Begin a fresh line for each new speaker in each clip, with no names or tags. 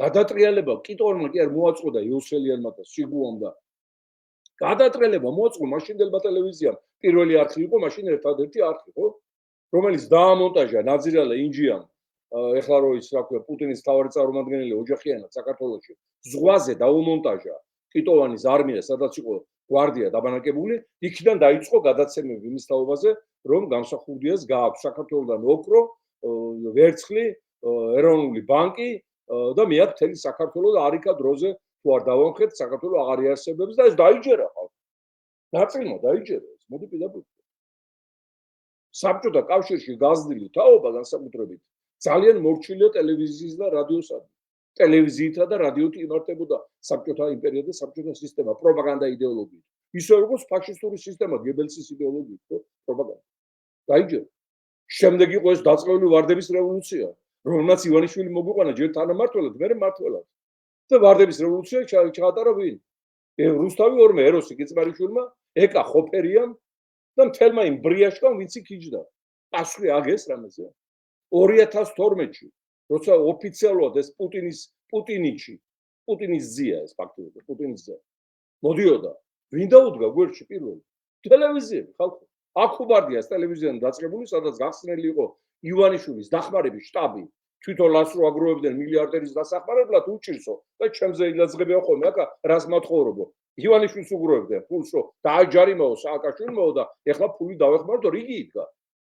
გადატრიალება კიტონმა კი არ მოაწყო და იოსელიანმა და სიგუამ და გადატრიალება მოაწყო მაშინდელმა ტელევიზიამ. პირველი არხი იყო მაშინ ერთადერთი არხი, ხო? რომელიც დაამონტაჟა ნაძირალა ინჯიამ ეხლა რო ის რა ქვია პუტინის თავარი წარმომადგენელი ოჯახიანად საქართველოში ზღვაზე დაუმონტაჟა კიტოვანის არმია, სადაც იყო გვარდია დაბანაკებული, იქიდან დაიწყო გადაცემები იმის თაობაზე, რომ გამსახურდიას გააქვს საქართველოსთან ოქრო, ვერცხლი, ეროვნული ბანკი და მე აქ მთელი საქართველოს არიქა დროზე თუ არ დავამხეთ, საქართველოს აღარ იარსებებს და ეს დაიჯერა ხალხს. ნაწილმა დაიჯერა ეს, მოდი პირდაპირ. საბჭოთა კავშირში გაზრდილი თაობა განსაკუთრებით ძალიან მორჩილია ტელევიზიის და რადიოსადმი. ტელევიზიითა და რადიოთი იმართებოდა საბჭოთა იმპერია და საბჭოთა სისტემა პროპაგანდა იდეოლოგიით. ისე როგორც ფაშისტური სისტემა გებელსის იდეოლოგიით, პროპაგანდა. დაიჯერა. შემდეგ იყო ეს დაწყებული ვარდების რევოლუცია, რომელმაც ივანიშვილი მოგვიყვანა ჯერ თანამმართველად, მერე მმართველად. და ვარდების რევოლუცია ჩაატარა ვინ? რუსთავი ორმე ეროსი გიწყარიშვილმა, ეკა ხოფერიამ და მთელმა იმ ბრიაშკამ ვინც იქიჯდა. პასუხი აგეს რამეზე. 2012-ში, როცა ოფიციალურად ეს პუტინის ზია ეს ფაქტობრივად პუტინის ზია. მოდიოდა, ვინ დაუდგა გვერდში პირველი? ტელევიზიები, ხალხო. აქ უბარდიას ტელევიზიიდან დაწყებული, სადაც გახსნილი იყო ივანიშვილის დახმარების შტაბი. თვითონ ლასრო აგროვებდნენ მილიარდერის დასახმარებლად უჭირსო და ჩემზე ილაძღებია ხოლმე აკა რას მათხოვრობო. ივანიშვილს უგროვებდნენ ფულს, რომ დააჯარიმაო სააკაშვილმო და ეხლა ფული დავეხმარო და რიგი იდგა.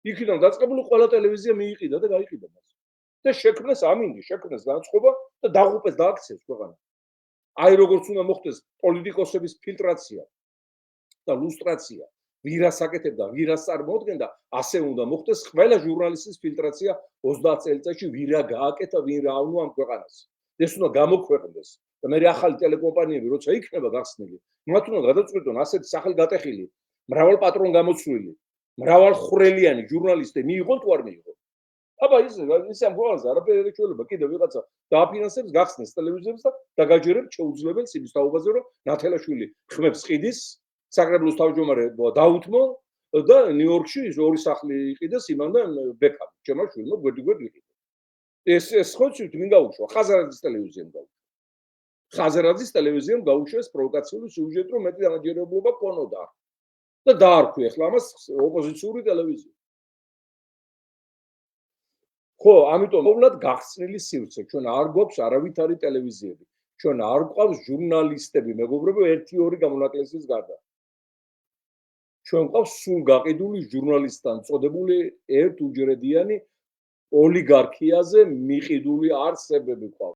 იქიდან დაწყებული ყველა ტელევიზია მიიყიდა და გაიყიდა მას. და შექმნეს ამინდი, შექმნეს განწყობა და დაღუპეს დააქცეს ქვეყანა. აი როგორც უნდა მოხდეს პოლიტიკოსების ფილტრაცია და ლუსტრაცია, ვირას აკეთებდა, ვირას წარმოადგენდა, ასე უნდა მოხდეს ყველა ჟურნალისტის ფილტრაცია 30 წელიწადში, ვირა გააკეთა, ვინ რა უნდა ამ ქვეყანას. ეს უნდა გამოქვეყნდეს. და მე ახალი ტელეკომპანიები როცა იქნება გახსნილი, მათ უნდა გადაწყვიტონ ასეთი სახელგატეხილი, მრავალ პატრონ გამოცვლილი, მრავალ ხვრელიანი ჟურნალისტი მიიღონ თუ არ მიიღონ. აბა ის ამ გვარზე არაფერი არ ეჩვენება, კიდევ ვიღაცა დააფინანსებს, გახსნეს ტელევიზიებს და დაგაჯერებს შეუძლებელს იმის თაობაზე, რომ ნათელაშვილი ხმებს ყიდის, საკრებულოს თავმჯდომარე დაუთმო და ნიუ-იორკში ორი სახლი იყიდეს იმანდან ბეკამ, ჩემო შვილო გვერდი იყიდა. ეს ხოცით ვინ გაუშვა? ხაზარაძის ტელევიზიამ გაუშვა. ხაზარაძის ტელევიზიამ გაუშვა ეს პროვოკაციული სიუჟეტი, რომ მეტი დამაჯერებლობა ქონოდა. და დაარქვი ახლა ამას ოპოზიციური ტელევიზია. ხო, ამიტომ მოვლად გახსნილი სივრცე, ჩვენ არ გვაქვს არავითარი ტელევიზიები. ჩვენ არ გვყავს ჟურნალისტები, მეგობრებო, 1-2 გამონაკლისის გარდა. ჩვენ გვყავს სულ გაყიდული ჟურნალისტთან წოდებული ერთუჯრედიანი ოლიგარქიაზე მიყიდული არსებები გვყავს.